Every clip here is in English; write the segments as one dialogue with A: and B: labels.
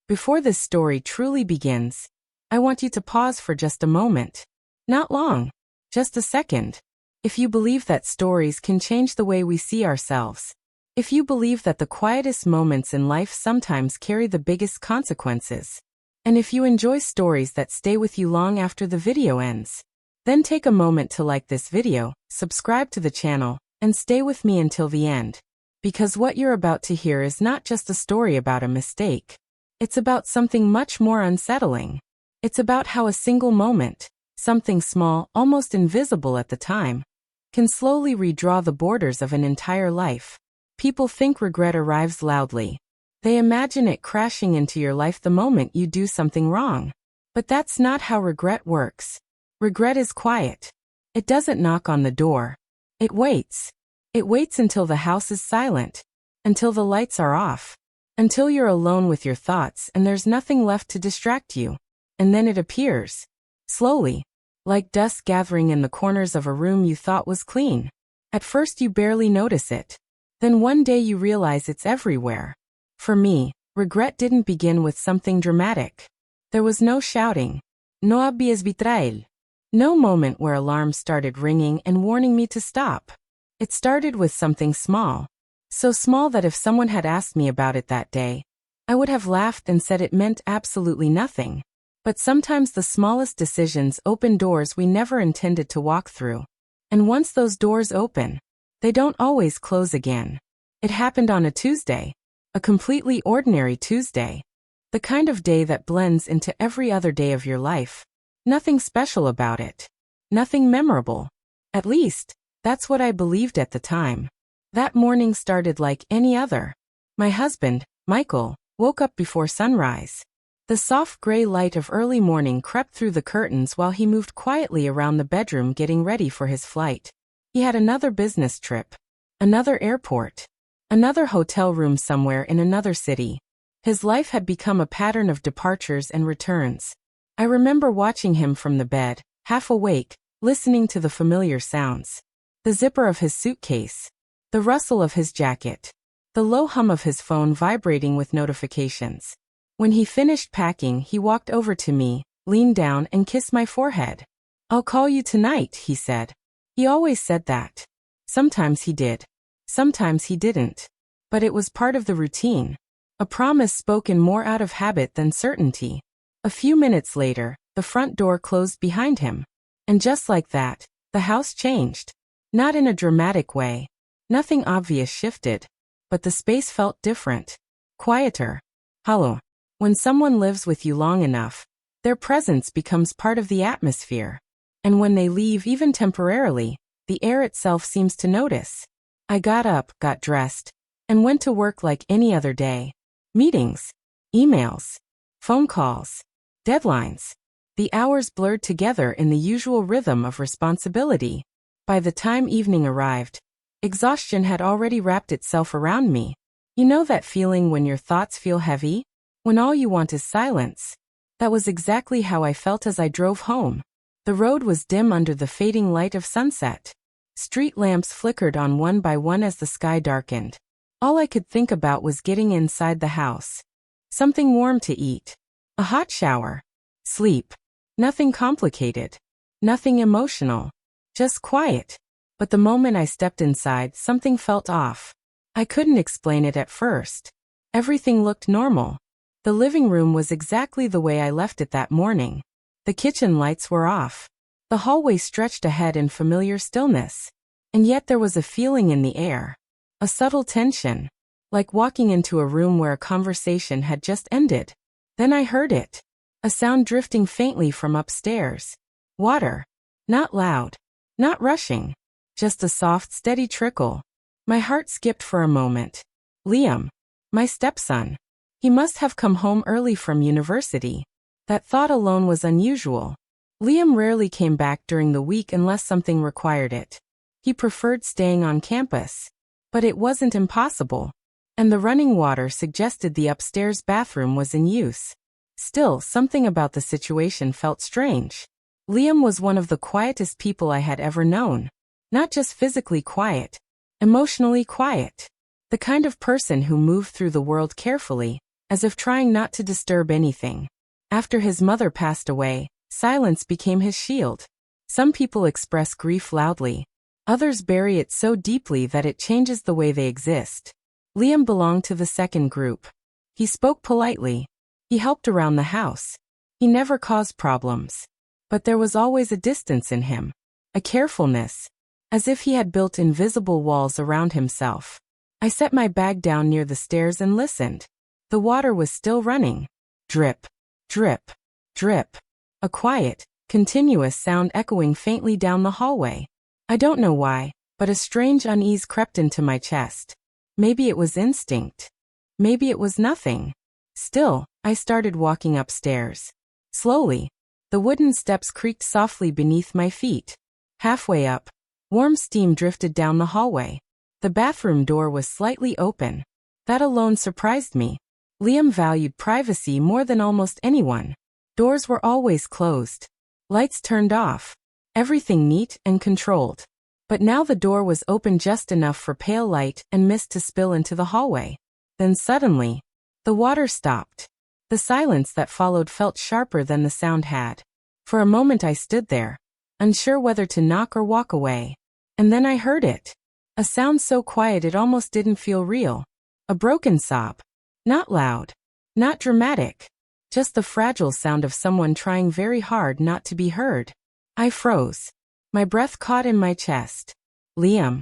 A: Before this story truly begins, I want you to pause for just a moment. Not long, just a second. If you believe that stories can change the way we see ourselves, if you believe that the quietest moments in life sometimes carry the biggest consequences, and if you enjoy stories that stay with you long after the video ends, then take a moment to like this video, subscribe to the channel, and stay with me until the end. Because what you're about to hear is not just a story about a mistake. It's about something much more unsettling. It's about how a single moment, something small, almost invisible at the time, can slowly redraw the borders of an entire life. People think regret arrives loudly. They imagine it crashing into your life the moment you do something wrong. But that's not how regret works. Regret is quiet. It doesn't knock on the door. It waits. It waits until the house is silent, until the lights are off, until you're alone with your thoughts and there's nothing left to distract you. And then it appears. Slowly. Like dust gathering in the corners of a room you thought was clean. At first you barely notice it. Then one day you realize it's everywhere. For me, regret didn't begin with something dramatic. There was no shouting. No había betrayal. No moment where alarms started ringing and warning me to stop. It started with something small. So small that if someone had asked me about it that day, I would have laughed and said it meant absolutely nothing. But sometimes the smallest decisions open doors we never intended to walk through. And once those doors open, they don't always close again. It happened on a Tuesday. A completely ordinary Tuesday. The kind of day that blends into every other day of your life. Nothing special about it. Nothing memorable. At least, that's what I believed at the time. That morning started like any other. My husband, Michael, woke up before sunrise. The soft gray light of early morning crept through the curtains while he moved quietly around the bedroom getting ready for his flight. He had another business trip. Another airport. Another hotel room somewhere in another city. His life had become a pattern of departures and returns. I remember watching him from the bed, half awake, listening to the familiar sounds. The zipper of his suitcase. The rustle of his jacket. The low hum of his phone vibrating with notifications. When he finished packing, he walked over to me, leaned down and kissed my forehead. "I'll call you tonight," he said. He always said that. Sometimes he did. Sometimes he didn't. But it was part of the routine. A promise spoken more out of habit than certainty. A few minutes later, the front door closed behind him. And just like that, the house changed. Not in a dramatic way. Nothing obvious shifted. But the space felt different. Quieter. Hollow. When someone lives with you long enough, their presence becomes part of the atmosphere. And when they leave even temporarily, the air itself seems to notice. I got up, got dressed, and went to work like any other day. Meetings, emails, phone calls, deadlines. The hours blurred together in the usual rhythm of responsibility. By the time evening arrived, exhaustion had already wrapped itself around me. You know that feeling when your thoughts feel heavy? When all you want is silence? That was exactly how I felt as I drove home. The road was dim under the fading light of sunset. Street lamps flickered on one by one as the sky darkened. All I could think about was getting inside the house. Something warm to eat. A hot shower. Sleep. Nothing complicated. Nothing emotional. Just quiet. But the moment I stepped inside, something felt off. I couldn't explain it at first. Everything looked normal. The living room was exactly the way I left it that morning. The kitchen lights were off. The hallway stretched ahead in familiar stillness. And yet there was a feeling in the air. A subtle tension. Like walking into a room where a conversation had just ended. Then I heard it. A sound drifting faintly from upstairs. Water. Not loud. Not rushing. Just a soft, steady trickle. My heart skipped for a moment. Liam. My stepson. He must have come home early from university. That thought alone was unusual. Liam rarely came back during the week unless something required it. He preferred staying on campus. But it wasn't impossible. And the running water suggested the upstairs bathroom was in use. Still, something about the situation felt strange. Liam was one of the quietest people I had ever known. Not just physically quiet. Emotionally quiet. The kind of person who moved through the world carefully, as if trying not to disturb anything. After his mother passed away, silence became his shield. Some people express grief loudly. Others bury it so deeply that it changes the way they exist. Liam belonged to the second group. He spoke politely. He helped around the house. He never caused problems. But there was always a distance in him. A carefulness. As if he had built invisible walls around himself. I set my bag down near the stairs and listened. The water was still running. Drip. Drip. Drip. A quiet, continuous sound echoing faintly down the hallway. I don't know why, but a strange unease crept into my chest. Maybe it was instinct. Maybe it was nothing. Still, I started walking upstairs. Slowly. The wooden steps creaked softly beneath my feet. Halfway up, warm steam drifted down the hallway. The bathroom door was slightly open. That alone surprised me. Liam valued privacy more than almost anyone. Doors were always closed. Lights turned off. Everything neat and controlled. But now the door was open just enough for pale light and mist to spill into the hallway. Then suddenly, the water stopped. The silence that followed felt sharper than the sound had. For a moment I stood there, unsure whether to knock or walk away. And then I heard it. A sound so quiet it almost didn't feel real. A broken sob. Not loud. Not dramatic. Just the fragile sound of someone trying very hard not to be heard. I froze. My breath caught in my chest. Liam.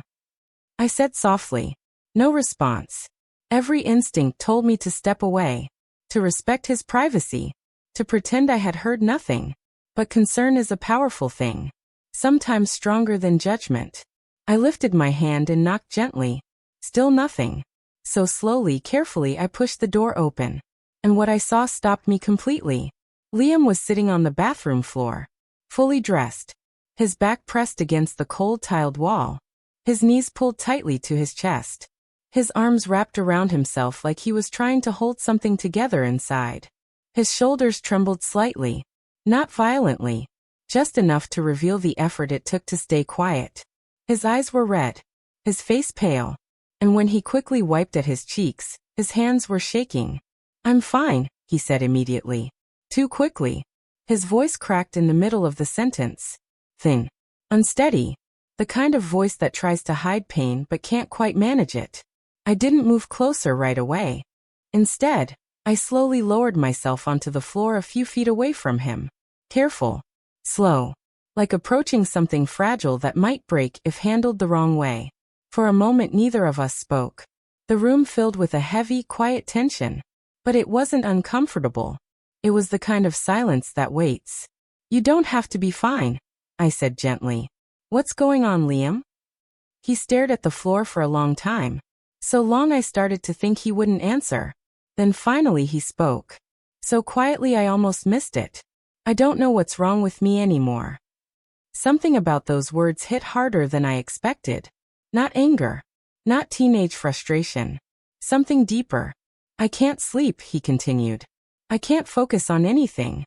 A: I said softly. No response. Every instinct told me to step away. To respect his privacy. To pretend I had heard nothing. But concern is a powerful thing. Sometimes stronger than judgment. I lifted my hand and knocked gently. Still nothing. So slowly, carefully I pushed the door open. And what I saw stopped me completely. Liam was sitting on the bathroom floor. Fully dressed. His back pressed against the cold tiled wall. His knees pulled tightly to his chest. His arms wrapped around himself like he was trying to hold something together inside. His shoulders trembled slightly. Not violently. Just enough to reveal the effort it took to stay quiet. His eyes were red. His face pale. And when he quickly wiped at his cheeks, his hands were shaking. I'm fine, he said immediately. Too quickly. His voice cracked in the middle of the sentence. Thin. Unsteady. The kind of voice that tries to hide pain but can't quite manage it. I didn't move closer right away. Instead, I slowly lowered myself onto the floor a few feet away from him. Careful. Slow. Like approaching something fragile that might break if handled the wrong way. For a moment neither of us spoke. The room filled with a heavy, quiet tension. But it wasn't uncomfortable. It was the kind of silence that waits. You don't have to be fine, I said gently. What's going on, Liam? He stared at the floor for a long time. So long I started to think he wouldn't answer. Then finally he spoke. So quietly I almost missed it. I don't know what's wrong with me anymore. Something about those words hit harder than I expected. Not anger. Not teenage frustration. Something deeper. I can't sleep, he continued. I can't focus on anything.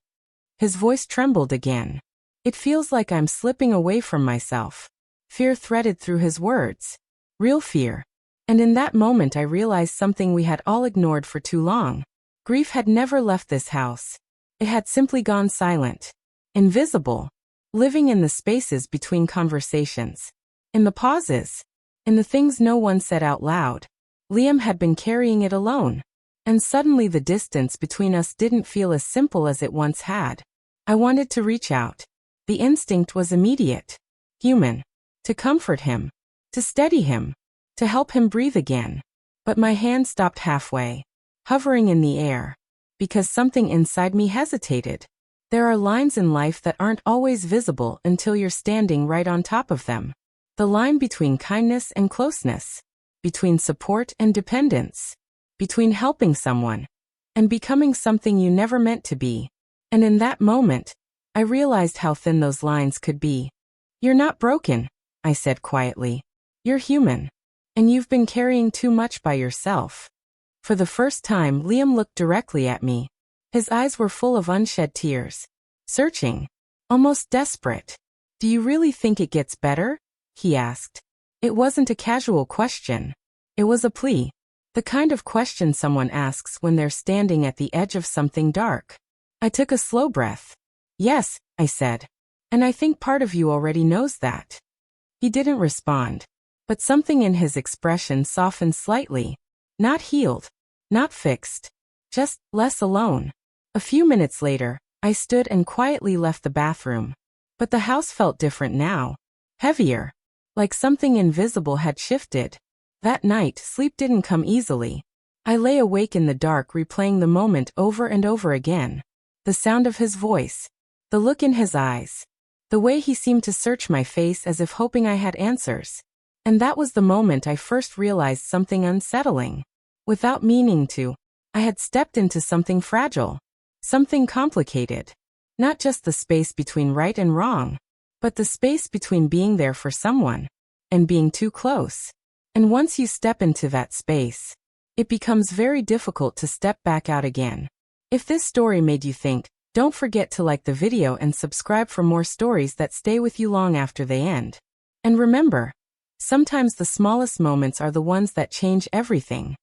A: His voice trembled again. It feels like I'm slipping away from myself. Fear threaded through his words. Real fear. And in that moment I realized something we had all ignored for too long. Grief had never left this house. It had simply gone silent. Invisible. Living in the spaces between conversations. In the pauses. In the things no one said out loud. Liam had been carrying it alone. And suddenly the distance between us didn't feel as simple as it once had. I wanted to reach out. The instinct was immediate. Human. To comfort him. To steady him. To help him breathe again. But my hand stopped halfway. Hovering in the air. Because something inside me hesitated. There are lines in life that aren't always visible until you're standing right on top of them. The line between kindness and closeness. Between support and dependence. Between helping someone. And becoming something you never meant to be. And in that moment, I realized how thin those lines could be. You're not broken, I said quietly. You're human. And you've been carrying too much by yourself. For the first time, Liam looked directly at me. His eyes were full of unshed tears. Searching. Almost desperate. Do you really think it gets better? He asked. It wasn't a casual question. It was a plea. The kind of question someone asks when they're standing at the edge of something dark. I took a slow breath. Yes, I said. And I think part of you already knows that. He didn't respond, but something in his expression softened slightly. Not healed, not fixed, just less alone. A few minutes later, I stood and quietly left the bathroom. But the house felt different now. Heavier. Like something invisible had shifted. That night, sleep didn't come easily. I lay awake in the dark replaying the moment over and over again. The sound of his voice. The look in his eyes. The way he seemed to search my face as if hoping I had answers. And that was the moment I first realized something unsettling. Without meaning to, I had stepped into something fragile. Something complicated. Not just the space between right and wrong, but the space between being there for someone and being too close. And once you step into that space, it becomes very difficult to step back out again. If this story made you think, don't forget to like the video and subscribe for more stories that stay with you long after they end. And remember, sometimes the smallest moments are the ones that change everything.